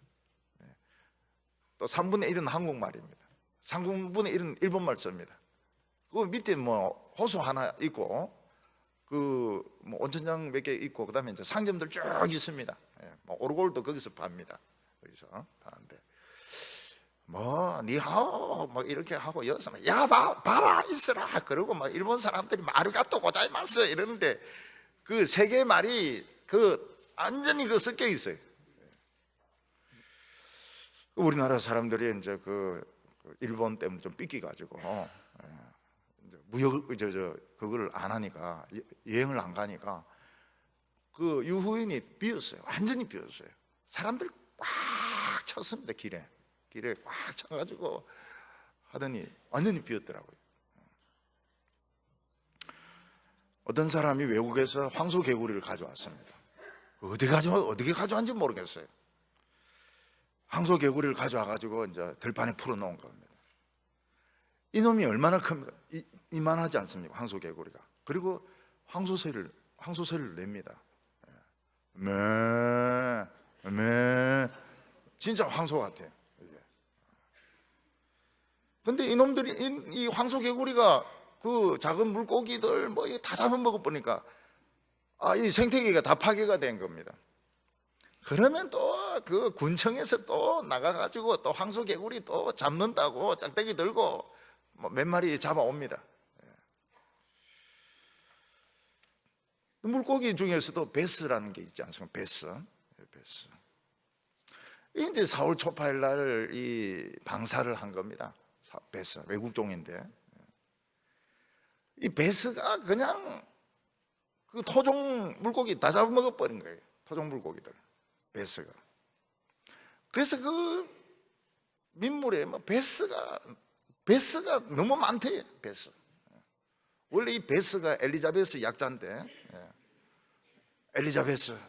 또 3분의 1은 한국말입니다. 3분의 1은 일본말 씁니다. 그 밑에 뭐 호수 하나 있고, 그 뭐 온천장 몇 개 있고, 그다음에 이제 상점들 쭉 있습니다. 뭐 오르골도 거기서 팝니다. 거기서 파는데, 뭐 니하오 뭐 이렇게 하고 여기서 막, 야 봐라 있으라 그러고 막 일본 사람들이 마르가또 고자이마스 이러는데, 그 세 개의 말이 그 완전히 그 섞여 있어요. 우리나라 사람들이 이제 그 일본 때문에 좀 삐끼가지고 무역 그걸 안 하니까, 여행을 안 가니까 그 유후인이 비었어요. 완전히 비었어요. 사람들 꽉 찼습니다. 길에 꽉 차가지고 하더니 완전히 비었더라고요. 어떤 사람이 외국에서 황소개구리를 가져왔습니다. 어떻게 가져왔는지 모르겠어요. 황소개구리를 가져와가지고 이제 들판에 풀어놓은 겁니다. 이놈이 얼마나 큽니까? 이만하지 않습니까? 황소개구리가. 그리고 황소소리를 냅니다. 진짜 황소 같아요. 근데 이놈들이, 이 황소개구리가 그 작은 물고기들 뭐 다 잡아먹어 보니까 이 생태계가 다 파괴가 된 겁니다. 그러면 또 그 군청에서 또 나가가지고 또 황소개구리 또 잡는다고 짝대기 들고 뭐 몇 마리 잡아옵니다. 물고기 중에서도 베스라는 게 있지 않습니까? 베스. 이제 4월 초파일 날 이 방사를 한 겁니다. 베스, 외국종인데, 이 베스가 그냥 그 토종 물고기 다 잡아먹어 버린 거예요. 토종 물고기들, 베스가. 그래서 그 민물에 뭐 베스가 너무 많대요. 베스. 원래 이 베스가 엘리자베스 약자인데,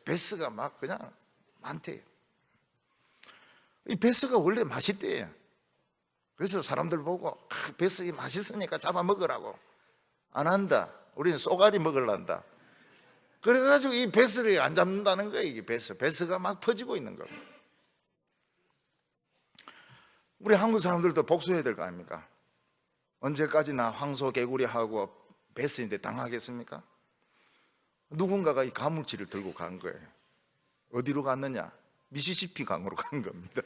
베스가 막 그냥 많대요. 이 베스가 원래 맛있대요. 그래서 사람들 보고 베스 맛있으니까 잡아먹으라고. 안 한다. 우리는 쏘가리 먹으란다. 그래가지고 이 베스를 안 잡는다는 거예요. 이게 베스가 막 퍼지고 있는 겁니다. 우리 한국 사람들도 복수해야 될 거 아닙니까? 언제까지나 황소개구리하고 베스인데 당하겠습니까? 누군가가 이 가물치를 들고 간 거예요. 어디로 갔느냐? 미시시피 강으로 간 겁니다.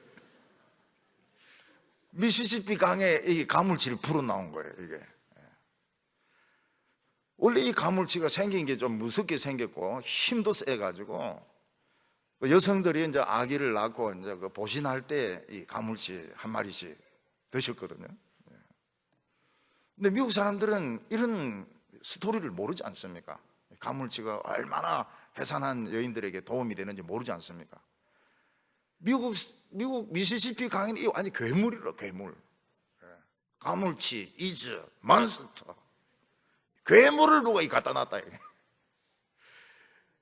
미시시피 강에 이 가물치를 풀어 나온 거예요. 이게 원래 이 가물치가 생긴 게 좀 무섭게 생겼고 힘도 세가지고 여성들이 이제 아기를 낳고 이제 그 보신할 때 이 가물치 한 마리씩 드셨거든요. 근데 미국 사람들은 이런 스토리를 모르지 않습니까? 가물치가 얼마나 해산한 여인들에게 도움이 되는지 모르지 않습니까? 미국 미시시피 강에는 이 완전 괴물이라, 괴물. 가물치, 이즈, 몬스터. 괴물을 누가 갖다 놨다.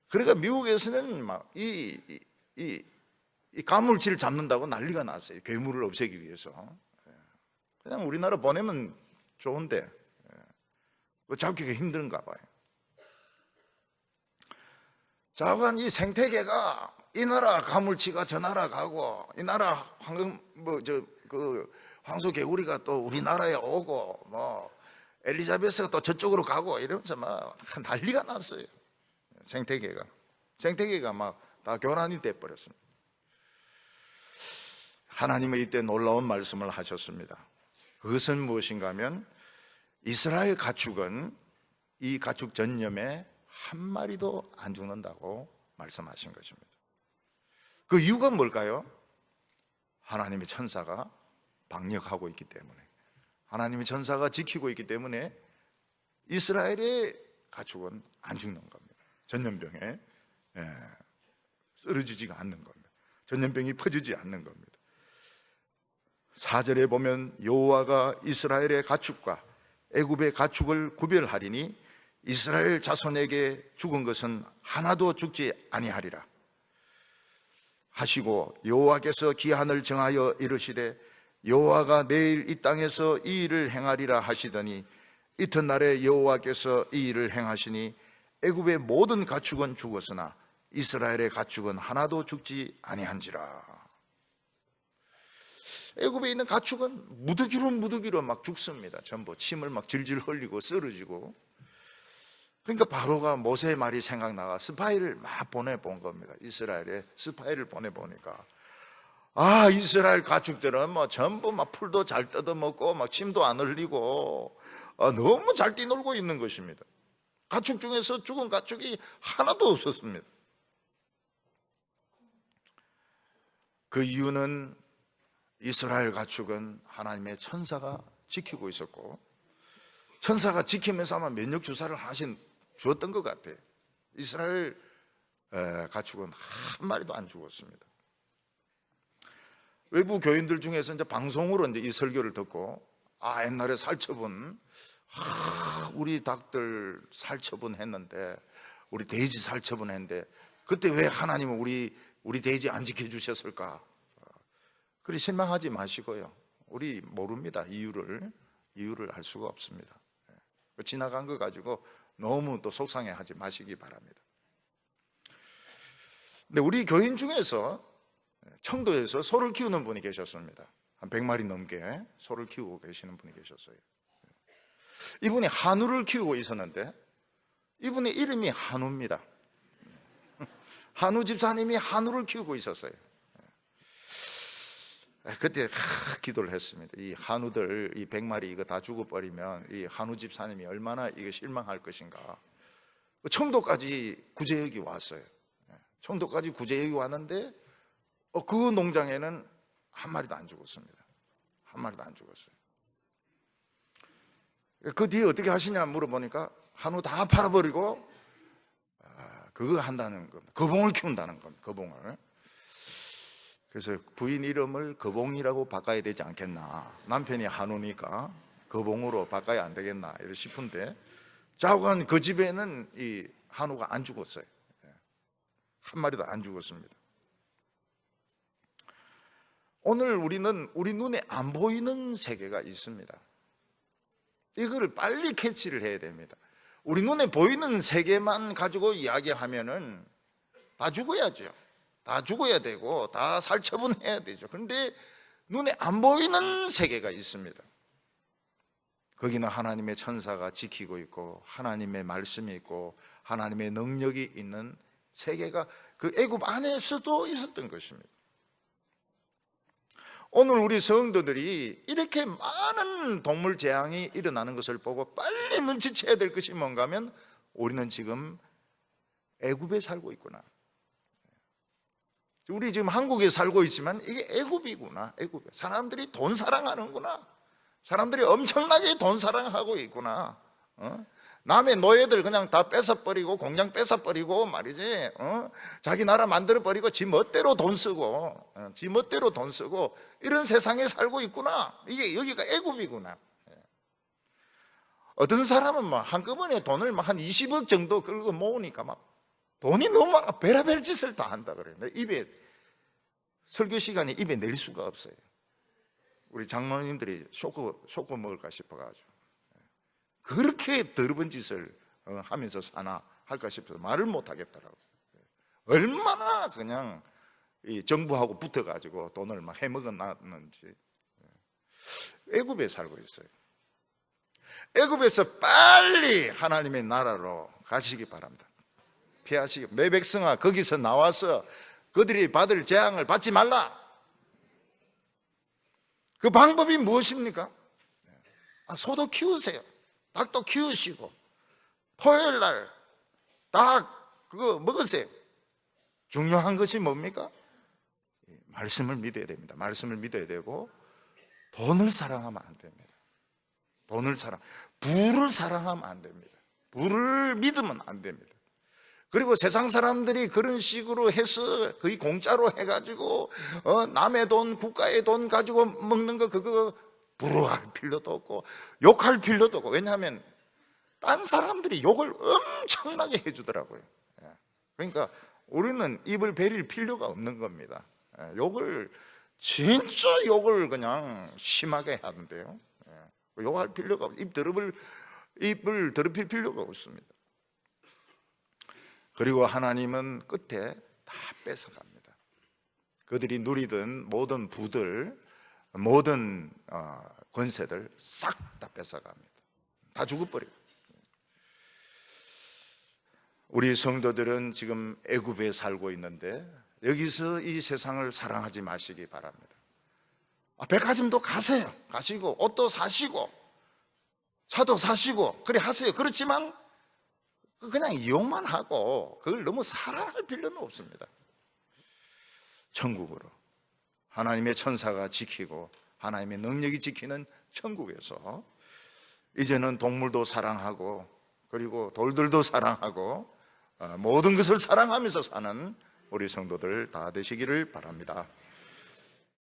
그러니까 미국에서는 막 이 가물치를 잡는다고 난리가 났어요. 괴물을 없애기 위해서. 그냥 우리나라 보내면 좋은데 잡기가 힘든가 봐요. 자관 이 생태계가 이 나라 가물치가 저 나라 가고, 이 나라 황소개구리가 또 우리나라에 오고, 뭐 엘리자베스가 또 저쪽으로 가고 이러면서 막 난리가 났어요. 생태계가 막 다 교란이 돼 버렸습니다. 하나님은 이때 놀라운 말씀을 하셨습니다. 그것은 무엇인가 하면 이스라엘 가축은 이 가축 전염에 한 마리도 안 죽는다고 말씀하신 것입니다. 그 이유가 뭘까요? 하나님의 천사가 방역하고 있기 때문에, 하나님의 천사가 지키고 있기 때문에 이스라엘의 가축은 안 죽는 겁니다. 전염병에 쓰러지지가 않는 겁니다. 전염병이 퍼지지 않는 겁니다. 4절에 보면 여호와가 이스라엘의 가축과 애굽의 가축을 구별하리니 이스라엘 자손에게 죽은 것은 하나도 죽지 아니하리라 하시고, 여호와께서 기한을 정하여 이르시되 여호와가 내일 이 땅에서 이 일을 행하리라 하시더니, 이튿날에 여호와께서 이 일을 행하시니 애굽의 모든 가축은 죽었으나 이스라엘의 가축은 하나도 죽지 아니한지라. 애굽에 있는 가축은 무더기로 막 죽습니다. 전부 침을 막 질질 흘리고 쓰러지고. 그러니까 바로가 모세의 말이 생각나가 스파이를 막 보내본 겁니다. 이스라엘에 스파이를 보내보니까, 이스라엘 가축들은 뭐 전부 막 풀도 잘 뜯어먹고 막 침도 안 흘리고 너무 잘 뛰놀고 있는 것입니다. 가축 중에서 죽은 가축이 하나도 없었습니다. 그 이유는 이스라엘 가축은 하나님의 천사가 지키고 있었고, 천사가 지키면서 아마 면역 주사를 주었던 것 같아요. 이스라엘 가축은 한 마리도 안 죽었습니다. 외부 교인들 중에서 이제 방송으로 이제 이 설교를 듣고, 옛날에 살처분, 우리 닭들 살처분 했는데, 우리 돼지 살처분 했는데, 그때 왜 하나님은 우리 돼지 안 지켜주셨을까? 그리 실망하지 마시고요. 우리 모릅니다. 이유를 알 수가 없습니다. 지나간 거 가지고 너무 또 속상해하지 마시기 바랍니다. 근데 우리 교인 중에서 청도에서 소를 키우는 분이 계셨습니다. 한 100마리 넘게 소를 키우고 계시는 분이 계셨어요. 이분이 한우를 키우고 있었는데, 이분의 이름이 한우입니다. 한우 집사님이 한우를 키우고 있었어요. 그때 기도를 했습니다. 이 한우들, 이 100마리 이거 다 죽어버리면 이 한우 집사님이 얼마나 이거 실망할 것인가. 청도까지 구제역이 왔어요. 청도까지 구제역이 왔는데 그 농장에는 한 마리도 안 죽었습니다. 한 마리도 안 죽었어요. 그 뒤에 어떻게 하시냐 물어보니까 한우 다 팔아버리고 그거 한다는 겁니다. 거봉을 키운다는 겁니다. 거봉을. 그래서 부인 이름을 거봉이라고 바꿔야 되지 않겠나, 남편이 한우니까 거봉으로 바꿔야 안 되겠나 이러 싶은데, 자고간 그 집에는 이 한우가 안 죽었어요. 한 마리도 안 죽었습니다. 오늘 우리는 우리 눈에 안 보이는 세계가 있습니다. 이거를 빨리 캐치를 해야 됩니다. 우리 눈에 보이는 세계만 가지고 이야기하면은 다 죽어야죠. 다 죽어야 되고 다 살처분해야 되죠. 그런데 눈에 안 보이는 세계가 있습니다. 거기는 하나님의 천사가 지키고 있고 하나님의 말씀이 있고 하나님의 능력이 있는 세계가 그 애굽 안에서도 있었던 것입니다. 오늘 우리 성도들이 이렇게 많은 동물 재앙이 일어나는 것을 보고 빨리 눈치채야 될 것이 뭔가 하면, 우리는 지금 애굽에 살고 있구나. 우리 지금 한국에 살고 있지만 이게 애굽이구나. 애굽. 사람들이 돈 사랑하는구나. 사람들이 엄청나게 돈 사랑하고 있구나. 남의 노예들 그냥 다 뺏어버리고 공장 뺏어버리고 말이지, 자기 나라 만들어버리고 지 멋대로 돈 쓰고 이런 세상에 살고 있구나. 이게 여기가 애굽이구나. 어떤 사람은 막 한꺼번에 돈을 막 한 20억 정도 끌고 모으니까 막 돈이 너무 많아 별의별 짓을 다 한다 그래요. 입에 설교 시간에 입에 낼 수가 없어요. 우리 장로님들이 쇼코 먹을까 싶어가지고 그렇게 더러운 짓을 하면서 사나 할까 싶어서 말을 못 하겠더라고요. 얼마나 그냥 이 정부하고 붙어가지고 돈을 막 해먹어놨는지. 애굽에 살고 있어요. 애굽에서 빨리 하나님의 나라로 가시기 바랍니다. 피하시기. 내 백성아, 거기서 나와서 그들이 받을 재앙을 받지 말라. 그 방법이 무엇입니까? 소도 키우세요. 닭도 키우시고 토요일 날 닭 그거 먹으세요. 중요한 것이 뭡니까? 말씀을 믿어야 됩니다. 말씀을 믿어야 되고 돈을 사랑하면 안 됩니다. 부를 사랑하면 안 됩니다. 부를 믿으면 안 됩니다. 그리고 세상 사람들이 그런 식으로 해서 거의 공짜로 해가지고 남의 돈, 국가의 돈 가지고 먹는 거 그거 부러워할 필요도 없고 욕할 필요도 없고. 왜냐하면 딴 사람들이 욕을 엄청나게 해주더라고요. 예. 그러니까 우리는 입을 베릴 필요가 없는 겁니다. 예. 진짜 욕을 그냥 심하게 하는데요. 예. 욕할 필요가 없어요. 입을 더럽힐 필요가 없습니다. 그리고 하나님은 끝에 다 뺏어갑니다. 그들이 누리던 모든 부들, 모든 권세들 싹 다 뺏어갑니다. 다 죽어버려요. 우리 성도들은 지금 애굽에 살고 있는데 여기서 이 세상을 사랑하지 마시기 바랍니다. 백화점도 가세요. 가시고 옷도 사시고 차도 사시고 그래 하세요. 그렇지만 그냥 이용만 하고 그걸 너무 사랑할 필요는 없습니다. 천국으로 하나님의 천사가 지키고 하나님의 능력이 지키는 천국에서 이제는 동물도 사랑하고 그리고 돌들도 사랑하고 모든 것을 사랑하면서 사는 우리 성도들 다 되시기를 바랍니다.